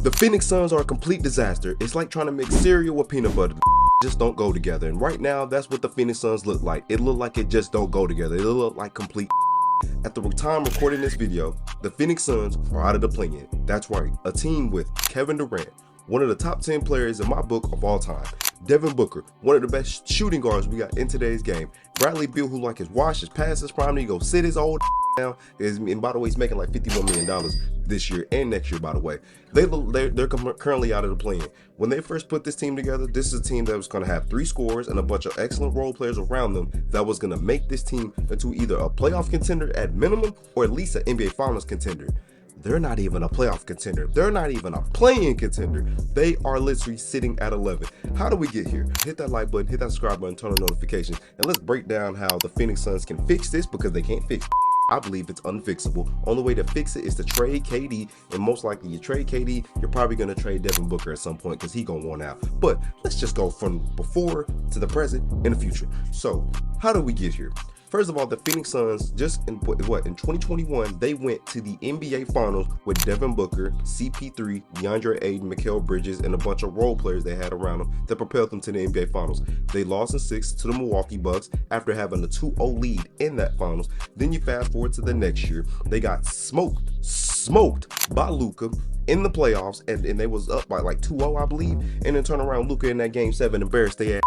The Phoenix Suns are a complete disaster. It's like trying to mix cereal with peanut butter. Just don't go together. And right now, that's what the Phoenix Suns look like. It look like it just don't go together. It look like complete. At the time recording this video, the Phoenix Suns are out of the play-in. That's right, a team with Kevin Durant, one of the top 10 players in my book of all time. Devin Booker, one of the best shooting guards we got in today's game. Bradley Beal, who like his wash, his past his prime, he go sit his old down. And by the way, he's making like $51 million this year and next year, by the way. They're currently out of the play-in. When they first put this team together, this is a team that was going to have 3 scorers and a bunch of excellent role players around them that was going to make this team into either a playoff contender at minimum or at least an NBA Finals contender. They're not even a playoff contender. They're not even a play-in contender. They are literally sitting at 11. How do we get here? Hit that like button, hit that subscribe button, turn on notifications, and let's break down how the Phoenix Suns can fix this, because they can't fix it. I believe it's unfixable. Only way to fix it is to trade KD, and most likely you trade KD, you're probably going to trade Devin Booker at some point because he's going to want out. But let's just go from before to the present and the future. So how do we get here? First of all, the Phoenix Suns, just in 2021, they went to the NBA Finals with Devin Booker, CP3, DeAndre Ayton, Mikal Bridges, and a bunch of role players they had around them that propelled them to the NBA Finals. They lost in 6 to the Milwaukee Bucks after having a 2-0 lead in that Finals. Then you fast forward to the next year, they got smoked by Luka in the playoffs, and they was up by like 2-0, I believe, and then turn around, Luka in that game 7 embarrassed their ass.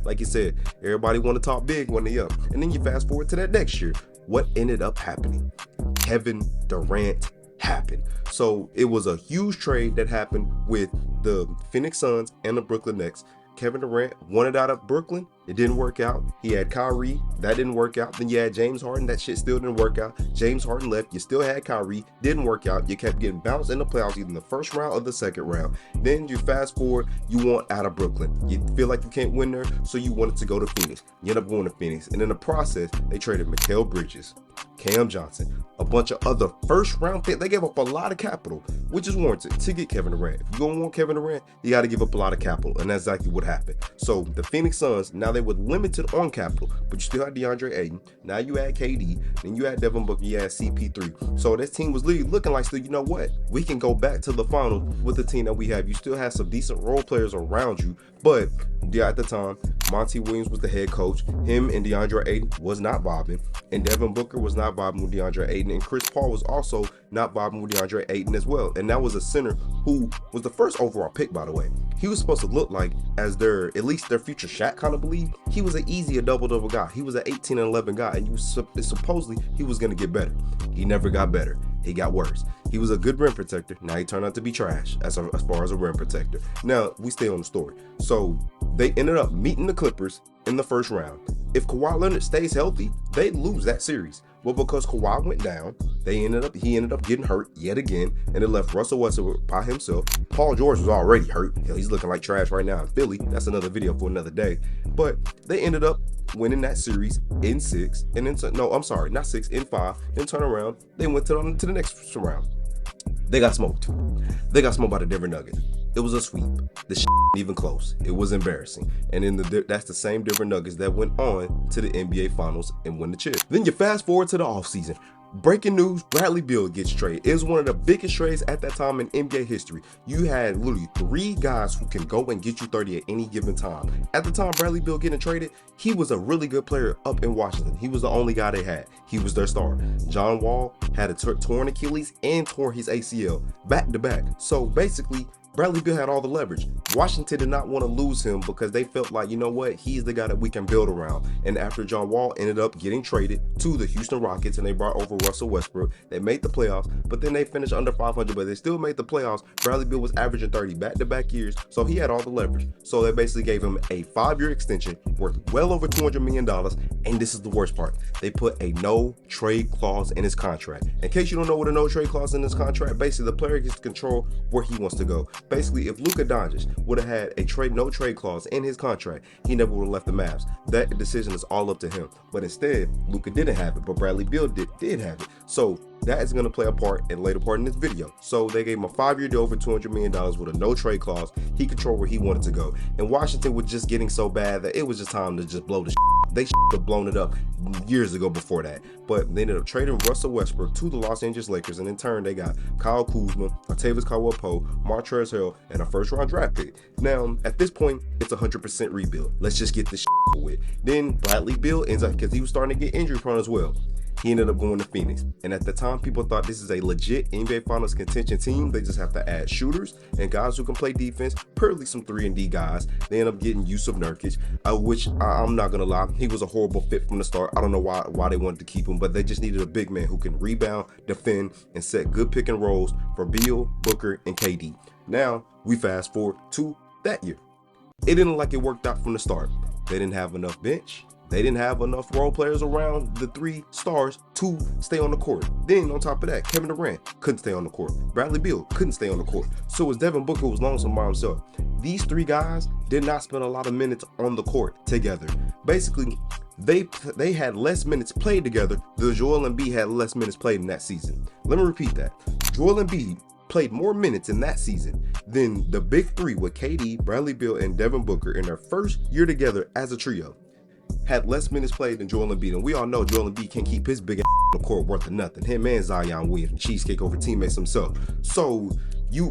Like you said, everybody want to talk big when they up. And then you fast forward to that next year. What ended up happening? Kevin Durant happened. So it was a huge trade that happened with the Phoenix Suns and the Brooklyn Nets. Kevin Durant wanted out of Brooklyn. It didn't work out. He had Kyrie. That didn't work out. Then you had James Harden. That shit still didn't work out. James Harden left. You still had Kyrie. Didn't work out. You kept getting bounced in the playoffs, either in the first round or the second round. Then you fast forward. You want out of Brooklyn. You feel like you can't win there, so you wanted to go to Phoenix. You end up going to Phoenix. And in the process, they traded Mikal Bridges, Cam Johnson, a bunch of other first round picks. They gave up a lot of capital, which is warranted, to get Kevin Durant. If you're going to want Kevin Durant, you got to give up a lot of capital. And that's exactly what happened. So the Phoenix Suns, now they were limited on capital, but you still had DeAndre Ayton. Now you had KD, then you had Devin Booker, you had CP3. So this team was literally looking like, still, you know what? We can go back to the finals with the team that we have. You still have some decent role players around you, but at the time, Monty Williams was the head coach. Him and DeAndre Ayton was not vibing, and Devin Booker was not vibing with DeAndre Ayton, and Chris Paul was also not vibing with DeAndre Ayton as well. And that was a center who was the first overall pick, by the way. He was supposed to look like, as at least their future Shaq kind of believed, he was an easier double-double guy. He was an 18 and 11 guy, and supposedly he was going to get better. He never got better. He got worse. He was a good rim protector. Now he turned out to be trash as far as a rim protector. Now we stay on the story. So they ended up meeting the Clippers in the first round. If Kawhi Leonard stays healthy, they lose that series. Well, because Kawhi went down, he ended up getting hurt yet again, and it left Russell Westbrook by himself. Paul George was already hurt. Hell, he's looking like trash right now in Philly. That's another video for another day. But they ended up winning that series in 6, and then not 6, in 5. Then turn around, they went to the next round. They got smoked. They got smoked by the Denver Nuggets. It was a sweep. The shit wasn't even close. It was embarrassing. And that's the same Denver Nuggets that went on to the NBA Finals and won the chip. Then you fast forward to the offseason. Breaking news, Bradley Beal gets traded. It was one of the biggest trades at that time in NBA history. You had literally 3 guys who can go and get you 30 at any given time. At the time Bradley Beal getting traded, he was a really good player up in Washington. He was the only guy they had. He was their star. John Wall had a torn Achilles and tore his ACL back to back. So basically, Bradley Beal had all the leverage. Washington did not want to lose him because they felt like, you know what, he's the guy that we can build around. And after John Wall ended up getting traded to the Houston Rockets and they brought over Russell Westbrook, they made the playoffs, but then they finished under 500, but they still made the playoffs. Bradley Beal was averaging 30 back-to-back years, so he had all the leverage. So they basically gave him a 5-year extension worth well over $200 million, and this is the worst part. They put a no-trade clause in his contract. In case you don't know what a no-trade clause in his contract, basically the player gets to control where he wants to go. Basically, if Luka Doncic would have had a no trade clause in his contract, he never would have left the Mavs. That decision is all up to him. But instead, Luka didn't have it, but Bradley Beal did have it. So that is going to play a part in later part in this video. So they gave him a 5-year deal for $200 million with a no trade clause. He controlled where he wanted to go. And Washington was just getting so bad that it was just time to just blow the They should have blown it up years ago before that. But they ended up trading Russell Westbrook to the Los Angeles Lakers, and in turn they got Kyle Kuzma, Latavius Caldwell-Pope, Montrezl Harrell, and a first-round draft pick. Now, at this point, it's 100% rebuild. Let's just get this over with. Then Bradley Beal ends up, because he was starting to get injury prone as well, he ended up going to Phoenix. And at the time, people thought this is a legit NBA Finals contention team. They just have to add shooters and guys who can play defense, purely some 3-and-D guys. They end up getting Jusuf Nurkic, which I'm not going to lie, he was a horrible fit from the start. I don't know why they wanted to keep him, but they just needed a big man who can rebound, defend, and set good pick and rolls for Beal, Booker, and KD. Now, we fast forward to that year. It didn't look like it worked out from the start. They didn't have enough bench. They didn't have enough role players around the 3 stars to stay on the court. Then on top of that, Kevin Durant couldn't stay on the court. Bradley Beal couldn't stay on the court. So as Devin Booker was lonesome by himself. These 3 guys did not spend a lot of minutes on the court together. Basically, they had less minutes played together than Joel Embiid had less minutes played in that season. Let me repeat that. Joel Embiid played more minutes in that season than the big 3 with KD, Bradley Beal, and Devin Booker in their first year together as a trio. Had less minutes played than Joel Embiid, and we all know Joel Embiid can't keep his big ass on the court worth of nothing. Him and Zion Williamson, cheesecake over teammates himself.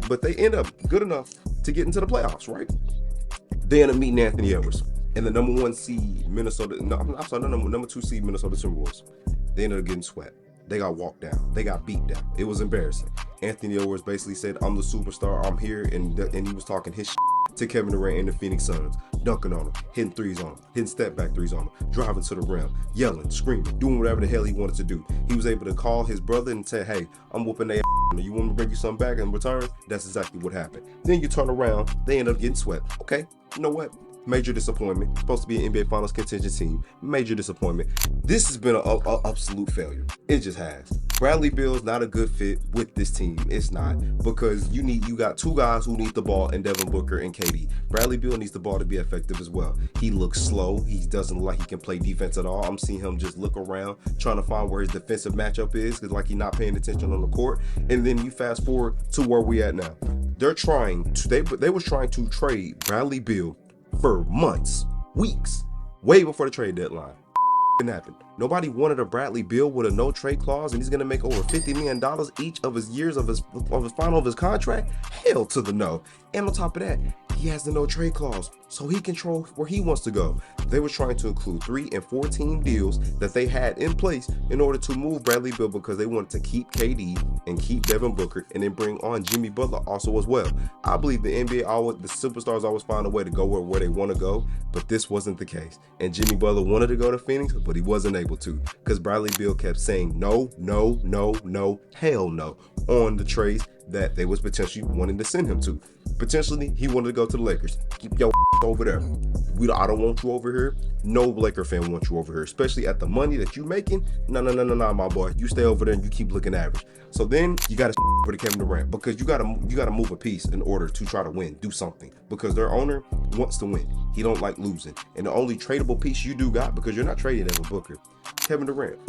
But they end up good enough to get into the playoffs, right? They end up meeting Anthony Edwards and the number 2 seed Minnesota Timberwolves. They ended up getting swept. They got walked down. They got beat down. It was embarrassing. Anthony Edwards basically said, "I'm the superstar. I'm here," and he was talking his to Kevin Durant and the Phoenix Suns, dunking on him, hitting threes on him, hitting step back threes on him, driving to the rim, yelling, screaming, doing whatever the hell he wanted to do. He was able to call his brother and say, "Hey, I'm whooping their ass. You want me to bring you something back in return?" That's exactly what happened. Then you turn around, they end up getting swept. Okay, you know what? Major disappointment. Supposed to be an NBA Finals contention team. Major disappointment. This has been an absolute failure. It just has. Bradley Beal is not a good fit with this team. It's not, because you got 2 guys who need the ball, and Devin Booker and KD. Bradley Beal needs the ball to be effective as well. He looks slow. He doesn't look like he can play defense at all. I'm seeing him just look around trying to find where his defensive matchup is, because like he's not paying attention on the court. And then you fast forward to where we at now. They was trying to trade Bradley Beal for months, weeks, way before the trade deadline. Didn't happen. Nobody wanted a Bradley Beal with a no trade clause, and he's gonna make over $50 million each of his years of his final of his contract. Hell to the no. And on top of that, he has the no trade clause, so he controls where he wants to go. They were trying to include 3 and 4 team deals that they had in place in order to move Bradley Beal, because they wanted to keep KD and keep Devin Booker, and then bring on Jimmy Butler also as well. I believe the NBA the superstars always find a way to go where they want to go, but this wasn't the case. And Jimmy Butler wanted to go to Phoenix, but he wasn't able to, because Bradley Beal kept saying no, no, no, no, hell no on the trades that they was potentially wanting to send him to. Potentially, he wanted to go to the Lakers. Keep your over there. I don't want you over here. No Laker fan wants you over here, especially at the money that you making. No, my boy. You stay over there and you keep looking average. So then you got to for the Kevin Durant, because you got to move a piece in order to try to win, do something, because their owner wants to win. He don't like losing. And the only tradable piece you do got, because you're not trading Devin Booker, Kevin Durant.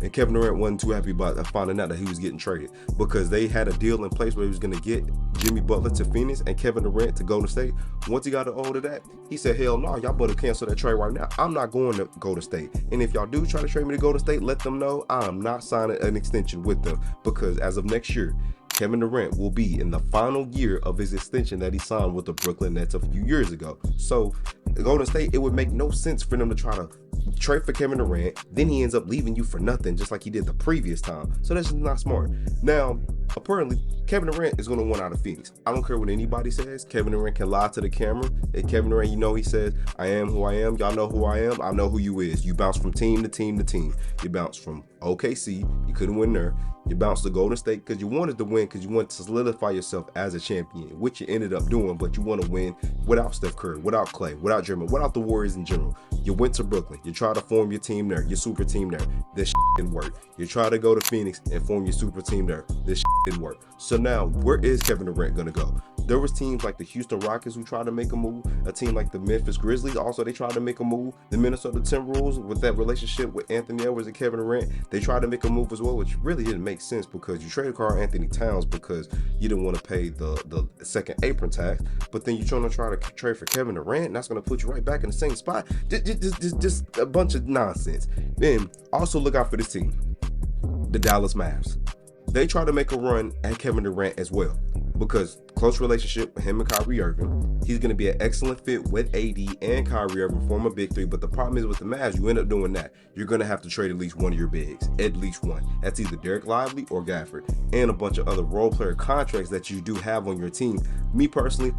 And Kevin Durant wasn't too happy about finding out that he was getting traded, because they had a deal in place where he was going to get Jimmy Butler to Phoenix and Kevin Durant to Golden State. Once he got a hold of that, he said, "Hell no, y'all better cancel that trade right now. I'm not going to Golden State. And if y'all do try to trade me to Golden State, let them know I'm not signing an extension with them, because as of next year, Kevin Durant will be in the final year of his extension that he signed with the Brooklyn Nets a few years ago. So Golden State, it would make no sense for them to try to trade for Kevin Durant, then he ends up leaving you for nothing, just like he did the previous time. So that's just not smart. Now, apparently, Kevin Durant is going to want out of Phoenix. I don't care what anybody says. Kevin Durant can lie to the camera. And Kevin Durant, he says, "I am who I am. Y'all know who I am. I know who you is." You bounce from team to team to team. You bounce from OKC. You couldn't win there. You bounced to Golden State because you wanted to win, because you wanted to solidify yourself as a champion, which you ended up doing, but you want to win without Steph Curry, without Clay, without Draymond, without the Warriors in general. You went to Brooklyn. You tried to form your team there, your super team there. This didn't work. You tried to go to Phoenix and form your super team there. This didn't work. So now, where is Kevin Durant going to go? There was teams like the Houston Rockets who tried to make a move. A team like the Memphis Grizzlies also, they tried to make a move. The Minnesota Timberwolves, with that relationship with Anthony Edwards and Kevin Durant, they tried to make a move as well, which really didn't make sense because you traded Karl Anthony Towns because you didn't want to pay the second apron tax, but then you're trying to trade for Kevin Durant, and that's going to put you right back in the same spot. Just a bunch of nonsense. Then also look out for this team, the Dallas Mavs. They try to make a run at Kevin Durant as well because close relationship with him and Kyrie Irving. He's going to be an excellent fit with AD and Kyrie Irving, form a big three. But the problem is with the Mavs, you end up doing that, you're going to have to trade at least one of your bigs, at least one. That's either Derek Lively or Gafford, and a bunch of other role player contracts that you do have on your team. Me personally,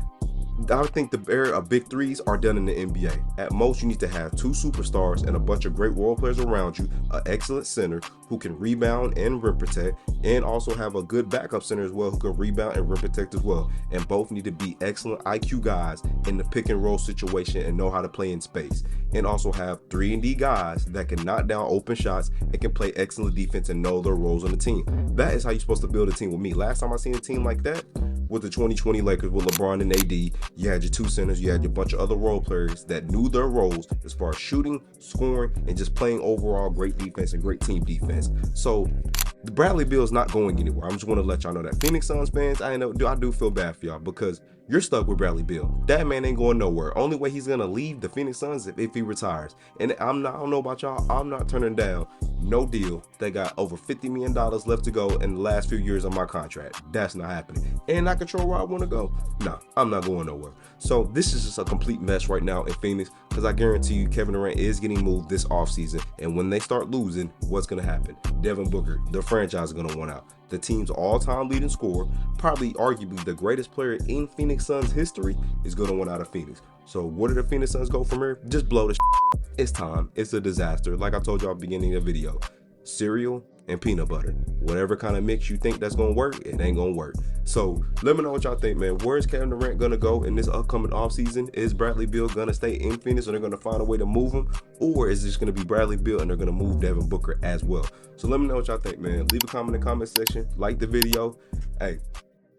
I think the era of big threes are done in the NBA. At most, you need to have 2 superstars and a bunch of great role players around you, an excellent center who can rebound and rim protect, and also have a good backup center as well who can rebound and rim protect as well. And both need to be excellent IQ guys in the pick and roll situation and know how to play in space. And also have 3-and-D guys that can knock down open shots and can play excellent defense and know their roles on the team. That is how you're supposed to build a team with me. Last time I seen a team like that with the 2020 Lakers with LeBron and AD, you had your 2 centers, you had your bunch of other role players that knew their roles as far as shooting, scoring, and just playing overall great defense and great team defense. So the Bradley Beal is not going anywhere. I'm just want to let y'all know that. Phoenix Suns fans, I do feel bad for y'all because you're stuck with Bradley Beal. That man ain't going nowhere. Only way he's gonna leave the Phoenix Suns if he retires. And I don't know about y'all, I'm not turning down no deal that got over $50 million left to go in the last few years of my contract. That's not happening. And I control where I want to go. Nah, I'm not going nowhere. So this is just a complete mess right now in Phoenix because I guarantee you Kevin Durant is getting moved this offseason. And when they start losing, what's going to happen? Devin Booker, the franchise, is going to want out. The team's all-time leading scorer, probably arguably the greatest player in Phoenix Suns history, is going to want out of Phoenix. So where do the Phoenix Suns go from here? Just blow the shit. It's time. It's a disaster. Like I told y'all at the beginning of the video, cereal and peanut butter. Whatever kind of mix you think that's going to work, it ain't going to work. So let me know what y'all think, man. Where's Kevin Durant going to go in this upcoming offseason? Is Bradley Beal going to stay in Phoenix and they're going to find a way to move him? Or is this going to be Bradley Beal and they're going to move Devin Booker as well? So let me know what y'all think, man. Leave a comment in the comment section. Like the video. Hey,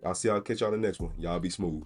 I'll catch y'all in the next one. Y'all be smooth.